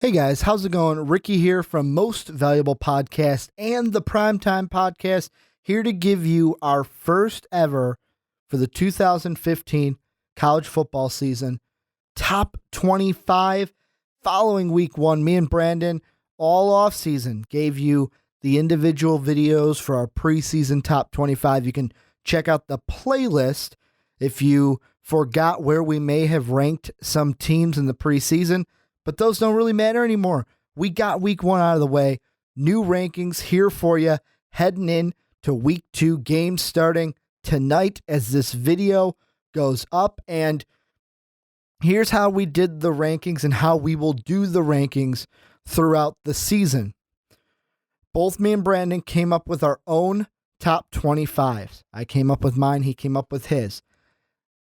Hey guys, how's it going? Ricky here from Most Valuable Podcast and the Primetime Podcast, here to give you our first ever for the 2015 college football season top 25 following week one. Me and Brandon all off season gave you the individual videos for our preseason top 25. You can check out the playlist if you forgot where we may have ranked some teams in the preseason. But those don't really matter anymore. We got week one out of the way. New rankings here for you heading in to week two. Games starting tonight as this video goes up. And here's how we did the rankings and how we will do the rankings throughout the season. Both me and Brandon came up with our own top 25s. I came up with mine. He came up with his.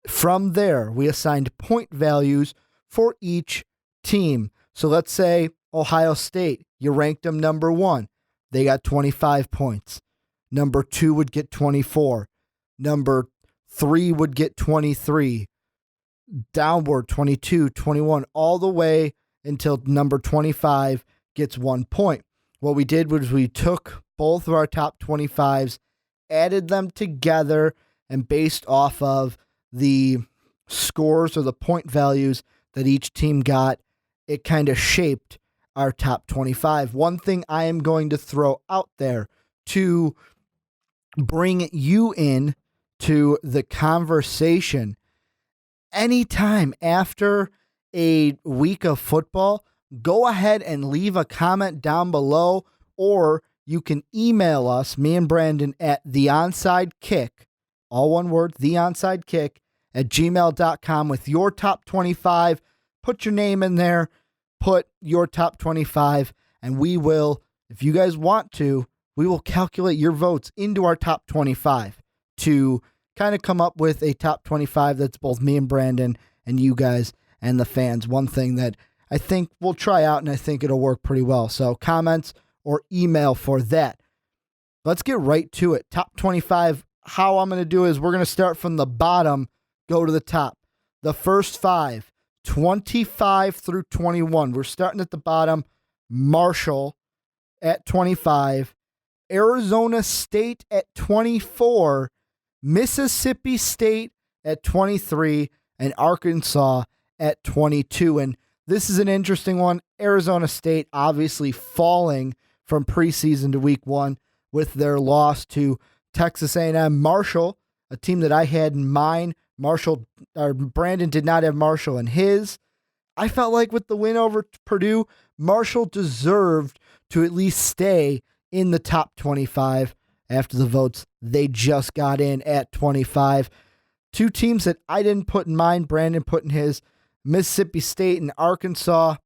From there, we assigned point values for each team. So let's say Ohio State, you ranked them number one. They got 25 points. Number two would get 24. Number three would get 23. Downward 22, 21, all the way until number 25 gets 1 point. What we did was we took both of our top 25s, added them together, and based off of the scores or the point values that each team got, it kind of shaped our top 25. One thing I am going to throw out there to bring you in to the conversation: anytime after a week of football, go ahead and leave a comment down below, or you can email us, me and Brandon, at theonsidekick, all one word, theonsidekick, at gmail.com with your top 25. Put your name in there, put your top 25, and we will, if you guys want to, we will calculate your votes into our top 25 to kind of come up with a top 25 that's both me and Brandon and you guys and the fans. One thing that I think we'll try out, and I think it'll work pretty well. So comments or email for that. Let's get right to it. Top 25. How I'm going to do is we're going to start from the bottom, go to the top. The first five, 25 through 21. We're starting at the bottom. Marshall at 25. Arizona State at 24. Mississippi State at 23. And Arkansas at 22. And this is an interesting one. Arizona State obviously falling from preseason to week one with their loss to Texas A&M. Marshall, a team that I had in mind. Brandon did not have Marshall in his. I felt like with the win over Purdue, Marshall deserved to at least stay in the top 25 after the votes. They just got in at 25. Two teams that I didn't put in mind, Brandon put in his: Mississippi State and Arkansas.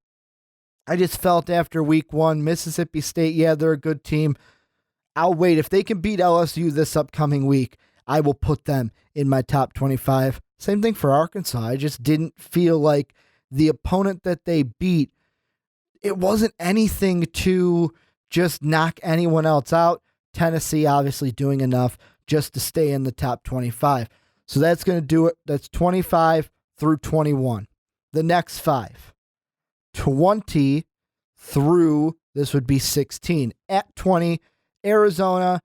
I just felt after week one, Mississippi State, yeah, they're a good team. I'll wait. If they can beat LSU this upcoming week, I will put them in my top 25. Same thing for Arkansas. I just didn't feel like the opponent that they beat, it wasn't anything to just knock anyone else out. Tennessee obviously doing enough just to stay in the top 25. So that's going to do it. That's 25 through 21. The next five, 20 through, this would be 16. At 20, Arizona,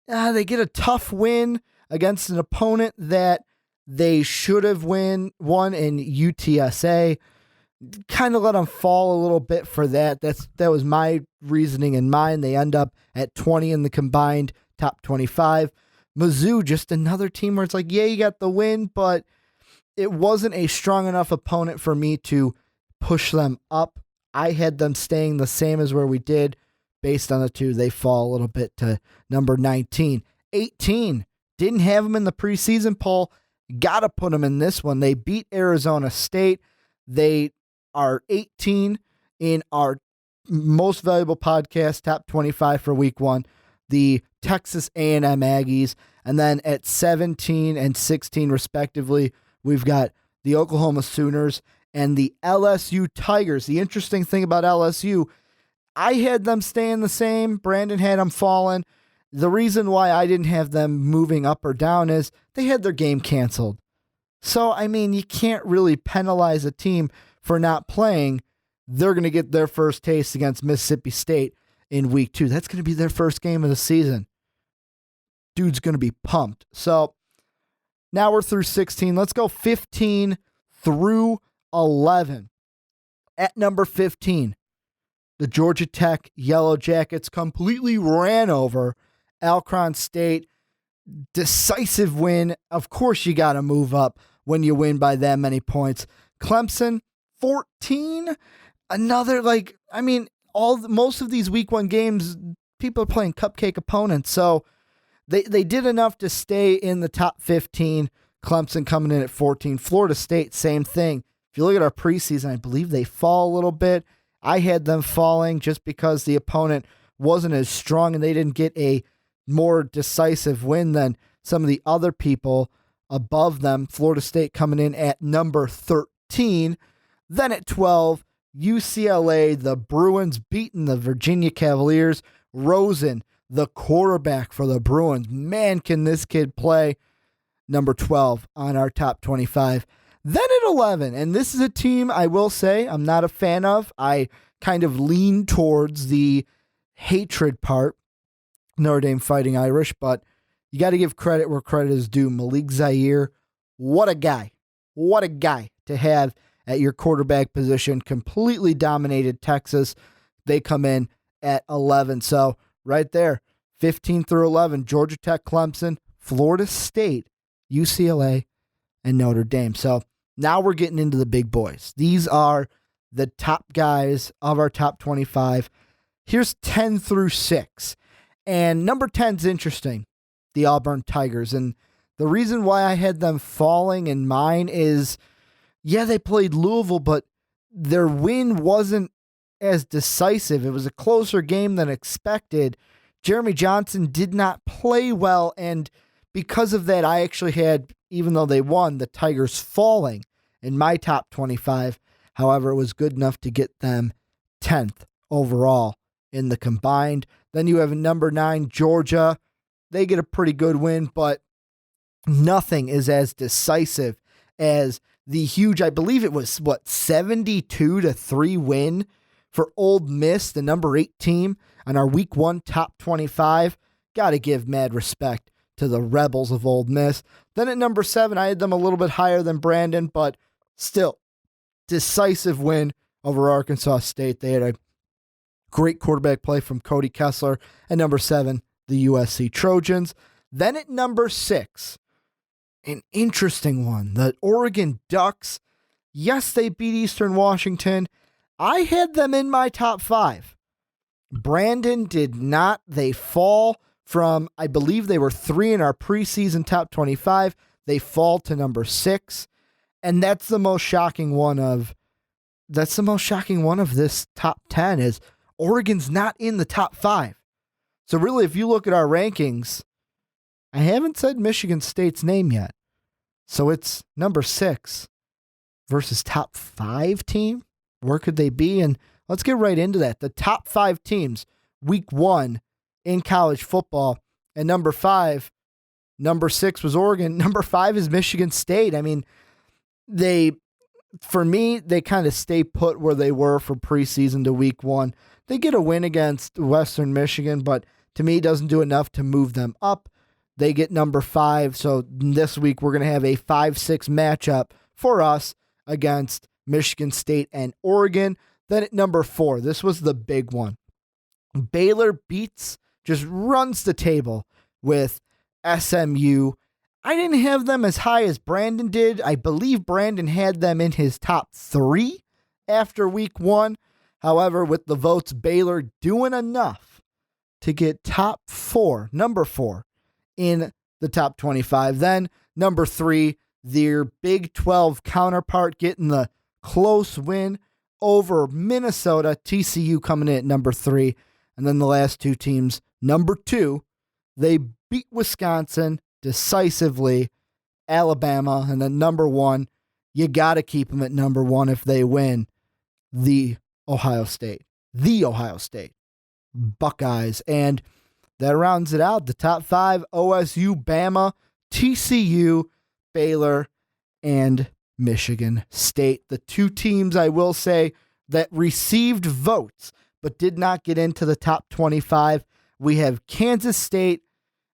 they get a tough win against an opponent that they should have won in UTSA. Kind of let them fall a little bit for that. That was my reasoning in mind. They end up at 20 in the combined top 25. Mizzou, just another team where it's like, yeah, you got the win, but it wasn't a strong enough opponent for me to push them up. I had them staying the same as where we did. Based on the two, they fall a little bit to number 19. 18, didn't have them in the preseason poll. Got to put them in this one. They beat Arizona State. They are 18 in our most valuable podcast, top 25 for week one. The Texas A&M Aggies. And then at 17 and 16 respectively, we've got the Oklahoma Sooners and the LSU Tigers. The interesting thing about LSU, I had them staying the same. Brandon had them falling. The reason why I didn't have them moving up or down is they had their game canceled. So, I mean, you can't really penalize a team for not playing. they're going to get their first taste against Mississippi State in week 2. That's going to be their first game of the season. Dude's going to be pumped. So now we're through 16. Let's go 15 through 11. At number 15, the Georgia Tech Yellow Jackets completely ran over Alcorn State. Decisive win. Of course, you got to move up when you win by that many points. Clemson, 14. Another, most of these week 1 games, people are playing cupcake opponents. So they did enough to stay in the top 15. Clemson coming in at 14. Florida State, same thing. If you look at our preseason, I believe they fall a little bit. I had them falling just because the opponent wasn't as strong and they didn't get a more decisive win than some of the other people above them. Florida State coming in at number 13. Then at 12, UCLA, the Bruins beating the Virginia Cavaliers. Rosen, the quarterback for the Bruins. Man, can this kid play. Number 12 on our top 25. Then at 11, and this is a team I will say I'm not a fan of. I kind of lean towards the hatred part, Notre Dame Fighting Irish, but you got to give credit where credit is due. Malik Zaire, what a guy. What a guy to have at your quarterback position. Completely dominated Texas. They come in at 11. So right there, 15 through 11, Georgia Tech, Clemson, Florida State, UCLA, and Notre Dame. So now we're getting into the big boys. These are the top guys of our top 25. Here's 10 through 6. And number 10 is interesting, the Auburn Tigers. And the reason why I had them falling in mine is, yeah, they played Louisville, but their win wasn't as decisive. It was a closer game than expected. Jeremy Johnson did not play well, and because of that, I actually had, even though they won, the Tigers falling in my top 25. However, it was good enough to get them 10th overall in the combined. Then you have number 9, Georgia. They get a pretty good win, but nothing is as decisive as the huge, I believe it was, 72-3 win for Ole Miss, the number 8 team on our week 1 top 25. Got to give mad respect to the Rebels of Ole Miss. Then at number 7, I had them a little bit higher than Brandon, but still, decisive win over Arkansas State. They had a great quarterback play from Cody Kessler. At number 7, the USC Trojans. Then at number 6, an interesting one, the Oregon Ducks. Yes, they beat Eastern Washington. I had them in my top 5. Brandon did not. They fall from, I believe they were 3 in our preseason top 25. They fall to number 6. And that's the most shocking one of this top 10 is Oregon's not in the top 5. So really, if you look at our rankings, I haven't said Michigan State's name yet. So it's number 6 versus top 5 team. Where could they be? And let's get right into that. The top 5 teams, week 1 in college football. And number 5, number 6 was Oregon. Number 5 is Michigan State. I mean, they kind of stay put where they were from preseason to week 1. They get a win against Western Michigan, but to me, it doesn't do enough to move them up. They get number 5. So this week, we're going to have a 5-6 matchup for us against Michigan State and Oregon. Then at number 4, this was the big one. Baylor just runs the table with SMU. I didn't have them as high as Brandon did. I believe Brandon had them in his top 3 after week 1. However, with the votes, Baylor doing enough to get number 4 in the top 25. Then number 3, their Big 12 counterpart getting the close win over Minnesota. TCU coming in at number 3. And then the last 2 teams, number 2, they beat Wisconsin decisively, Alabama, and then number 1, you got to keep them at number 1 if they win, the Ohio State Buckeyes. And that rounds it out. The top 5, OSU, Bama, TCU, Baylor, and Michigan State. The 2 teams I will say that received votes but did not get into the top 25. We have Kansas State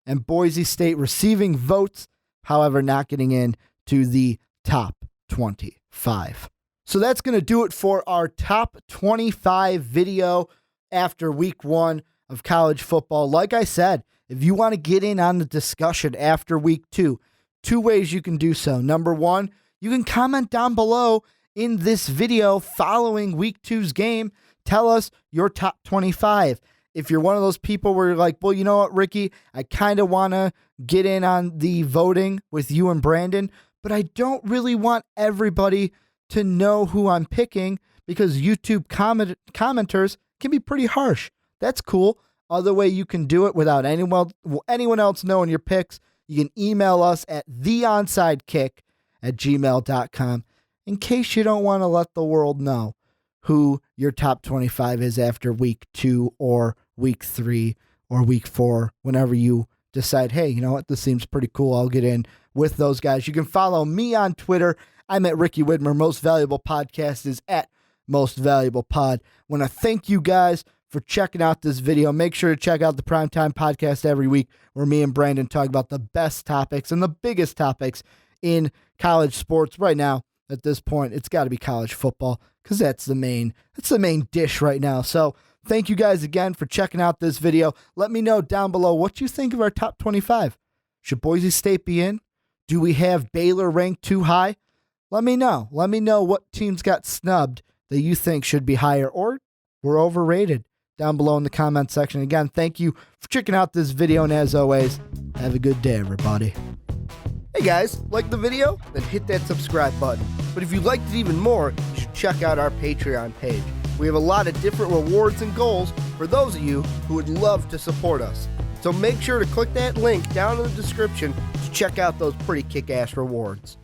and Boise State receiving votes, however, not getting in to the top 25. So that's going to do it for our top 25 video after week 1 of college football. Like I said, if you want to get in on the discussion after week 2, 2 ways you can do so. Number 1, you can comment down below in this video following week 2's game. Tell us your top 25. If you're one of those people where you're like, well, you know what, Ricky, I kind of want to get in on the voting with you and Brandon, but I don't really want everybody to know who I'm picking because YouTube commenters can be pretty harsh. That's cool. Other way you can do it without anyone else knowing your picks, you can email us at theonsidekick@gmail.com in case you don't want to let the world know who your top 25 is after week 2 or week 3 or week 4, whenever you decide, hey, you know what, this seems pretty cool, I'll get in with those guys. You can follow me on Twitter. I'm at Ricky Widmer. Most Valuable Podcast is at Most Valuable Pod. I want to thank you guys for checking out this video. Make sure to check out the Primetime Podcast every week where me and Brandon talk about the best topics and the biggest topics in college sports. Right now, at this point, it's got to be college football because that's the main dish right now. So thank you guys again for checking out this video. Let me know down below what you think of our top 25. Should Boise State be in? Do we have Baylor ranked too high? Let me know. Let me know what teams got snubbed that you think should be higher or were overrated down below in the comment section. Again, thank you for checking out this video, and as always, have a good day, everybody. Hey guys, like the video? Then hit that subscribe button. But if you liked it even more, you should check out our Patreon page. We have a lot of different rewards and goals for those of you who would love to support us. So make sure to click that link down in the description to check out those pretty kick-ass rewards.